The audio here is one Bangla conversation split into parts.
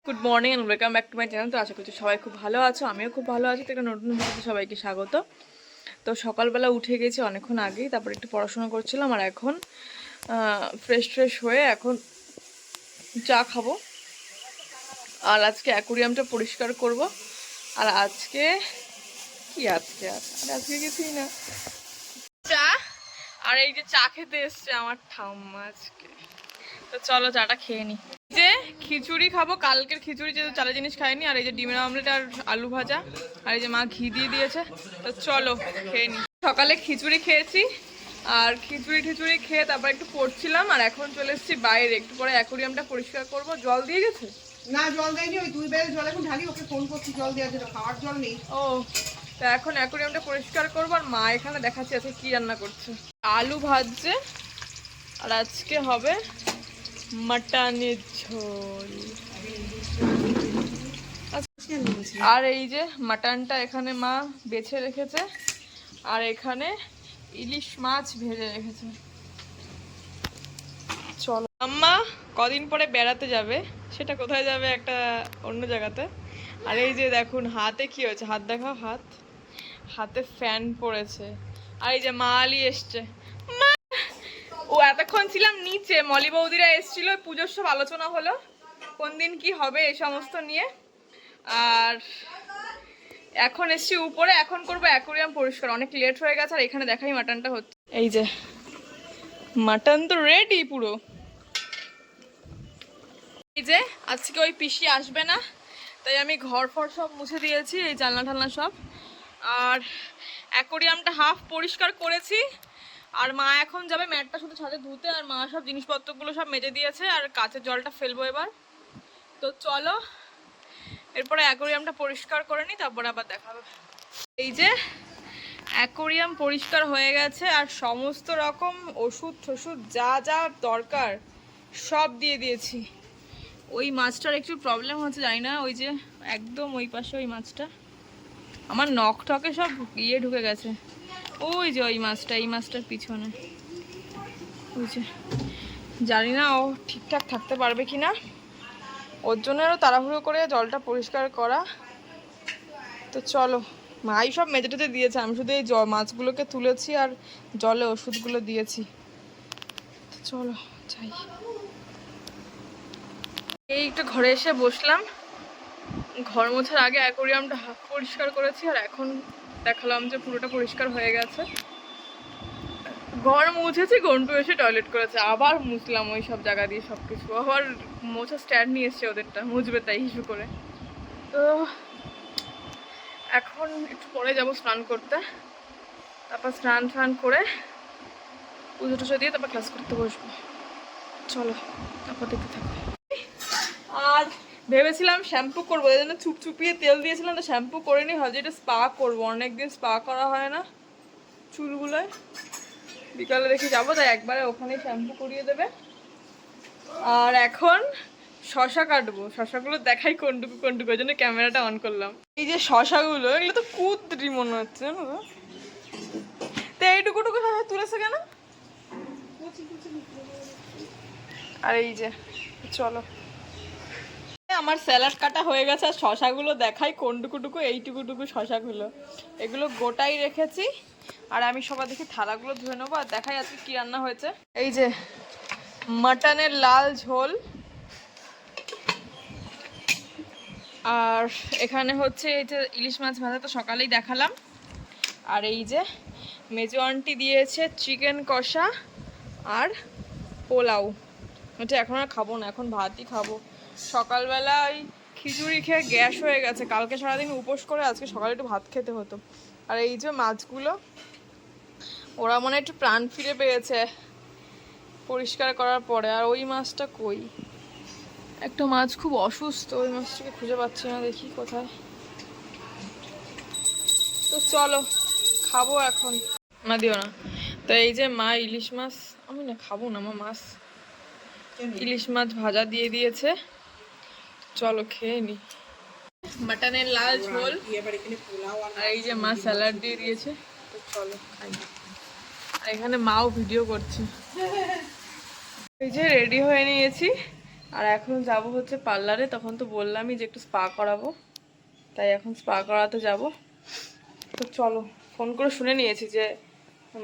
Good morning and welcome back to my channel. তো আশা করছি সবাই খুব ভালো আছো, আমিও খুব ভালো আছি। তো একটা নতুন ভিডিওতে সবাইকে স্বাগত। তো সকালবেলা উঠে গেছি অনেকক্ষণ আগেই, তারপর একটু পড়াশোনা করছিলাম আর এখন ফ্রেশ হয়ে এখন চা খাবো। আর আজকে অ্যাকুরিয়ামটা পরিষ্কার করব। আর আজকে আজকে কিছুই না, চা। আর এই যে চা খেতে এসছে আমার ঠাম্মা আজকে। তো চলো চাটা খেয়ে নি। যে খিচুড়ি খাবো, কালকের খিচুড়ি যেহেতু চালের জিনিস খাইনি। আর এই যে ডিমের অমলেট আর আলু ভাজা, আর এই যে মা ঘি দিয়ে দিয়েছে। তো চলো খেয়ে নি। সকালে খিচুড়ি খেয়েছি, আর খিচুড়ি খেয়ে তারপর একটু পড়ছিলাম। আর এখন চলে এসেছি বাইরে, একটু পরে অ্যাকুরিয়ামটা পরিষ্কার করব। জল দিয়ে গেছে না, জল দেয়নি। ওই 2 বেল জল এখন ঢালি, ওকে ফোন করছি জল দেওয়ার জন্য। খাওয়ার জল নেই। ও, তা এখন অ্যাকুরিয়ামটা পরিষ্কার করবো। আর মা এখানে দেখাচ্ছি আজকে কি রান্না করছে। আলু ভাজছে, আর আজকে হবে মাটনের ঝোল। আর এই যে মাটনটা এখানে মা বেছে রেখেছে, আর এখানে ইলিশ মাছ ভেজে রেখেছে। চলো, আম্মা কদিন পরে বেড়াতে যাবে, সেটা কোথায় যাবে? একটা অন্য জায়গাতে। আর এই যে দেখুন হাতে কি হয়েছে, হাত দেখাও। হাতে ফ্যান পড়েছে। আর এই যে মা আলি এসছে। ও এতক্ষণ ছিলাম নিচে, মলি বৌদিরা এসেছিল, পুজোর সব আলোচনা হলো কোন দিন কি হবে এই সমস্ত নিয়ে। আর এখন এসছি উপরে, এখন করবো অ্যাকুরিয়াম পরিষ্কার। অনেক লেট হয়ে গেছে। আর এখানে দেখাই মাটনটা হচ্ছে। এই যে মাটন তো রেডি পুরো। এই যে আজকে ওই পিসি আসবে না, তাই আমি ঘর ফর সব মুছে দিয়েছি, এই জানলা ঠালনা সব। আর অ্যাকুরিয়ামটা হাফ পরিষ্কার করেছি। আর মা এখন যাবে ম্যাটটা শুধু ছাদে ধুতে। আর মা সব জিনিসপত্রগুলো সব মেজে দিয়েছে, আর কাচের জলটা ফেলবো এবার। তো চলো এরপরে অ্যাকুরিয়ামটা পরিষ্কার করে নিই, তারপরে আবার দেখাবো। এই যে অ্যাকুরিয়াম পরিষ্কার হয়ে গেছে, আর সমস্ত রকম ওষুধ যা যা দরকার সব দিয়ে দিয়েছি। ওই মাছটার একটু প্রবলেম হচ্ছে, জানি না, ওই যে একদম ওই পাশে ওই মাছটা, আমার নখ টকে সব ঢুকে গেছে। ওই যে ওই মাছটা, এই মাছটার পিছনে ওই যে, জানি না ও ঠিকঠাক থাকতে পারবে কি না। ওর জন্য আরও তাড়াহুড়ো করে জলটা পরিষ্কার করা। তো চলো, মাই সব মেঝেটাতে দিয়েছে, আমি শুধু এই মাছগুলোকে তুলেছি আর জলে ওষুধগুলো দিয়েছি। তো চলো যাই। এই একটু ঘরে এসে বসলাম। ঘর মোছার আগে অ্যাকুরিয়ামটা হাফ পরিষ্কার করেছি, আর এখন দেখালাম যে পুরোটা পরিষ্কার হয়ে গেছে। ঘর মুছেছি, গন্টু এসে টয়লেট করেছে, আবার মুছলাম ওই সব জায়গা দিয়ে সব কিছু। আবার মোছা স্ট্যান্ড নিয়ে এসছে ওদেরটা, মুছবে তাই ইস্যু করে। তো এখন একটু পরে যাব স্নান করতে, তারপর স্নান করে পুজো টুজো দিয়ে তারপর ক্লাস করতে বসবো। চলো তারপর দেখতে থাকো। আর ভেবেছিলাম শ্যাম্পু করবো, এই জন্য চুপচুপিয়ে তেল দিয়েছিলাম, তো শ্যাম্পু করে নি, ভাবছি এটা স্পা করবো। অনেকদিন স্পা করা হয় না চুলগুলোয়। বিকালে দেখে যাবো, তাই একবারে ওখানেই শ্যাম্পু করিয়ে দেবে। আর এখন শশা কাটবো, শশাগুলো দেখাই কোনটুকু ওই জন্য ক্যামেরাটা অন করলাম। এই যে শশাগুলো, এগুলো তো কুদরি মনে হচ্ছে, জানো তো। তো এইটুকু শশা তুলেছে কেন? আর এই যে চলো, আমার স্যালাড কাটা হয়ে গেছে। আর শশাগুলো দেখাই কোনটুকু এইটুকু শশাগুলো, এগুলো গোটাই রেখেছি। আর আমি সবার দেখি থালাগুলো ধুয়ে নেবো, আর দেখাই আজকে কি রান্না হয়েছে। এই যে মাটনের লাল ঝোল, আর এখানে হচ্ছে এই যে ইলিশ মাছ ভাজা, তো সকালেই দেখালাম। আর এই যে মেজো আন্টি দিয়েছে চিকেন কষা আর পোলাও। এটা এখন আর খাবো না, এখন ভাতই খাবো। সকালবেলা ওই খিচুড়ি খেয়ে গ্যাস হয়ে গেছে, কালকে সারাদিন উপোস করে আজকে সকালে একটু ভাত খেতে হতো। আর এই যে মাছগুলো, ওরা মনে একটু প্রাণ ফিরে পেয়েছে পরিষ্কার করার পরে। আর ওই মাছটা কই, একটা মাছ খুব অসুস্থ, ওই মাছটাকে খুঁজে পাচ্ছি না, দেখি কোথায়। তো চলো খাবো এখন, না দিও না। তো এই যে মা ইলিশ মাছ, আমি না খাবো না, আমার মাছ ইলিশ মাছ ভাজা দিয়ে দিয়েছে। চলো খেয়ে নি। মাটনের লাল ঝোল, আর এই যে মা স্যালাড দিয়ে দিয়েছে। তো চলো খাই। আর এখানে মাও ভিডিও করছে। এই যে রেডি হয়ে নিয়েছি, আর এখন যাব হচ্ছে পার্লারে, তখন তো বললামই যে একটু স্পা করাবো, তাই এখন স্পা করাতে যাব। তো চলো, ফোন করে শুনে নিয়েছি যে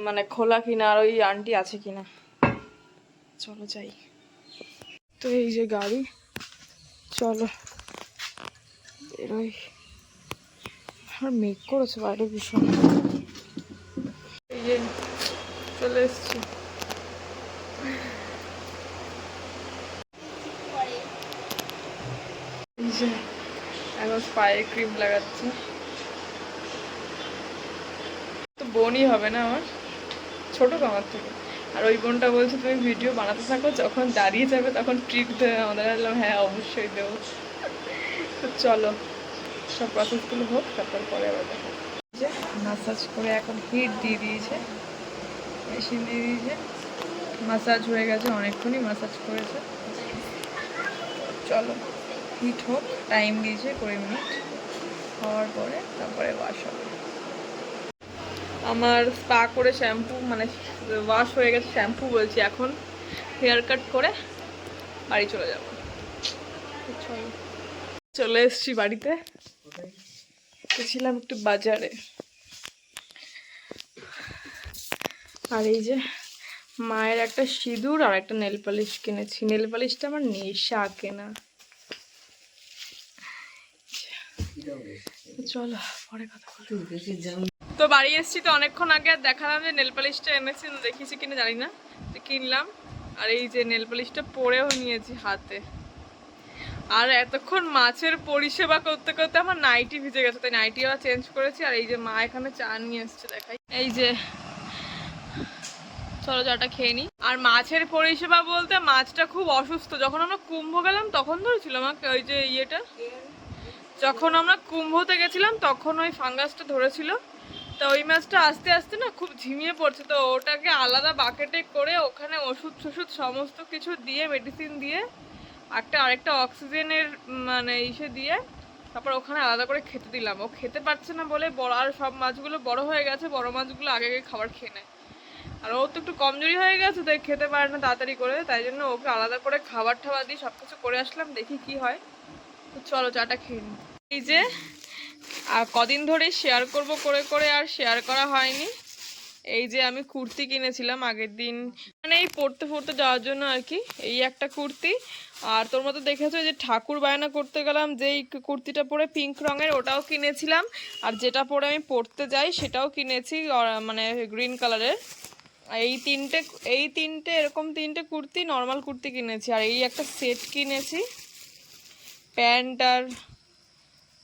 মানে খোলা কিনা আর ওই আন্টি আছে কিনা। চলো যাই। তো এই যে গাড়ি, চলো বেরোই। আর মেঘ করেছে বাইরে ভীষণ। এই যে চলে এসছি। এই যে এখন পায়ে ক্রিম লাগাচ্ছে। তো বোনই হবে না আমার, ছোট তো আমার থেকে। আর ওই বোনটা বলছে তুমি ভিডিও বানাতে থাকো, যখন দাঁড়িয়ে যাবে তখন ট্রিট দেবে আমাদের। বললাম হ্যাঁ অবশ্যই দেবো। তো চলো সব প্রসেসগুলো হোক, তারপর পরে আবার দেখা। যে মাসাজ করে এখন হিট দিয়ে দিয়েছে, মেশিন দিয়ে দিয়েছে, মাসাজ হয়ে গেছে, অনেকক্ষণই মাসাজ করেছে। চলো হিট হোক, টাইম দিয়েছে 20 মিনিট, হওয়ার পরে তারপরে ওয়াশ হবে। আমার স্পা করে শ্যাম্পু মানে ওয়াশ হয়ে গেছে, শ্যাম্পু বলছি, এখন হেয়ার কাট করে বাড়ি চলে যাব। চলে এসছি বাড়িতে, গেছিলাম একটু বাজারে। আর এই যে মায়ের একটা সিঁদুর আর একটা নেল পালিশ কিনেছি। নেল পালিশটা আমার নেশা কেনা। চলো পরে কথা বলবো। তো বাড়ি এসেছি তো অনেকক্ষণ আগে, আর দেখালাম যে নেল পালিশটা এনেছি, দেখিয়েছি কিনা জানি না, তো কিনলাম। আর এই যে নেল পালিশটা পরেও নিয়েছি হাতে। আর এতক্ষণ মাছের পরিষেবা করতে করতে আমার নাইটি ভিজে গেছে, তাই নাইটি আবার চেঞ্জ করেছি। আর এই যে মা এখানে চা নিয়ে এসছে, দেখাই। এই যে চলো চাটা খেয়ে নি। আর মাছের পরিষেবা বলতে মাছটা খুব অসুস্থ। যখন আমরা কুম্ভ গেলাম তখন ধরেছিল আমাকে ওই যে ইয়েটা, যখন আমরা কুম্ভতে গেছিলাম তখন ওই ফাঙ্গাসটা ধরেছিল। তো ওই মাছটা আস্তে আস্তে না খুব ঝিমিয়ে পড়ছে, তো ওটাকে আলাদা বাকেটে করে ওখানে ওষুধ টষুধ সমস্ত কিছু দিয়ে, মেডিসিন দিয়ে, আরেকটা অক্সিজেনের মানে ইসে দিয়ে তারপর ওখানে আলাদা করে খেতে দিলাম। ও খেতে পারছে না বলে বড়, আর সব মাছগুলো বড় হয়ে গেছে, বড় মাছগুলো আগে আগে খাবার খেয়ে নেয়। আর ও তো একটু কমজোরি হয়ে গেছে, তাই খেতে পারে না তাড়াতাড়ি করে, তাই জন্য ওকে আলাদা করে খাবার টাবার দিয়ে সব কিছু করে আসলাম, দেখি কি হয়। তো চলো চাটা খেয়ে নিই। এই যে আর কদিন ধরে শেয়ার করব করে করে আর শেয়ার করা হয়নি। এই যে আমি কুর্তি কিনেছিলাম আগের দিন, মানে এই পড়তে পড়তে যাওয়ার জন্য আর কি। এই একটা কুর্তি, আর তোর মতো দেখেছো যে ঠাকুর বায়না করতে গেলাম যেই কুর্তিটা পরে পিঙ্ক রঙের, ওটাও কিনেছিলাম। আর যেটা পরে আমি পড়তে যাই সেটাও কিনেছি, মানে গ্রিন কালারের। এই তিনটে এরকম তিনটে কুর্তি, নর্মাল কুর্তি কিনেছি। আর এই একটা সেট কিনেছি প্যান্ট আর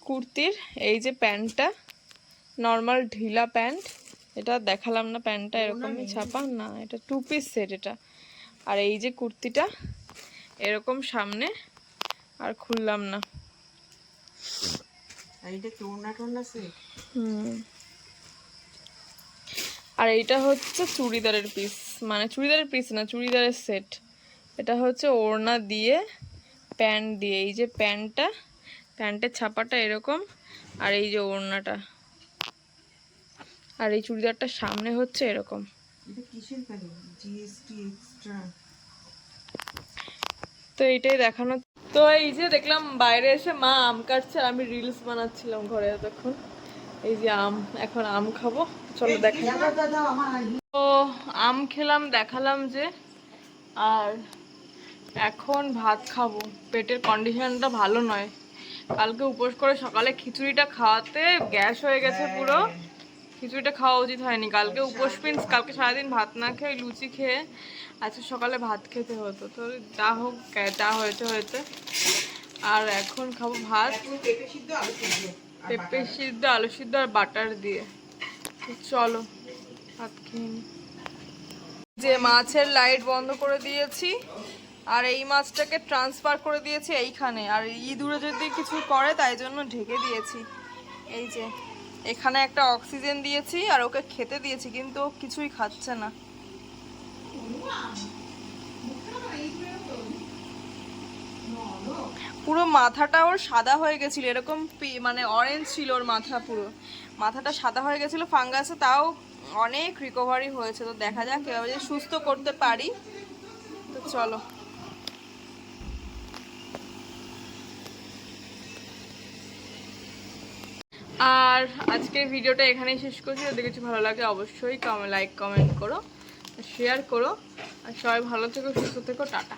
কুর্তির। এই যে প্যান্টটা নর্মাল ঢিলা প্যান্ট, এটা দেখালাম না, প্যান্টটা এরকমই ছাপা না, এটা 2 পিস সেট এটা। আর এই যে কুর্তিটা এরকম সামনে, আর খুললাম না। আর এইটা হচ্ছে চুড়িদারের পিস, মানে চুড়িদারের পিস না, চুড়িদারের সেট। এটা হচ্ছে ওড়না দিয়ে প্যান্ট দিয়ে। এই যে প্যান্টের ছাপাটা এরকম, আর এই যে ওড়নাটা, আর এই চুড়িদারটা সামনে হচ্ছে এরকম। তো এইটাই দেখানো। তো এই যে দেখলাম বাইরে এসে মা আম কাটছে, আর আমি রিলস বানাচ্ছিলাম ঘরে এতক্ষণ। এই যে আম, এখন আম খাবো, চলো দেখাই। তো আম খেলাম, দেখালাম যে, আর এখন ভাত খাবো। পেটের কন্ডিশনটা ভালো নয়, কালকে উপোস করে সকালে খিচুড়িটা খাওয়াতে গ্যাস হয়ে গেছে পুরো। খিচুড়িটা খাওয়া উচিত হয়নি কালকে। উপোস মিন্স কালকে সারাদিন ভাত না খেয়ে লুচি খেয়ে আজকে সকালে ভাত খেতে হতো। তো যা হোক, যা হয়েছে হয়েছে। আর এখন খাবো ভাত, পেঁপে সিদ্ধ, আলু সিদ্ধ আর বাটার দিয়ে। চলো ভাত খেয়ে নি। যে মাছের লাইট বন্ধ করে দিয়েছি, আর এই মাছটাকে ট্রান্সফার করে দিয়েছি এইখানে। আর ইঁদুরে যদি কিছু করে তাই জন্য ঢেকে দিয়েছি। এই যে এখানে একটা অক্সিজেন দিয়েছি, আর ওকে খেতে দিয়েছি, কিন্তু ও কিছুই খাচ্ছে না। পুরো মাথাটা ওর সাদা হয়ে গেছিল, এরকম মানে অরেঞ্জ ছিল ওর মাথা, পুরো মাথাটা সাদা হয়ে গেছিল ফাঙ্গাসে। তাও অনেক রিকভারি হয়েছে। তো দেখা যাক কিভাবে সুস্থ করতে পারি। তো চলো। আর আজকের ভিডিওটা এখানেই শেষ করছি। যদি কিছু ভালো লাগে অবশ্যই লাইক কমেন্ট করো, শেয়ার করো। আর সবাই ভালো থেকো, সুস্থ থেকো, টাটা।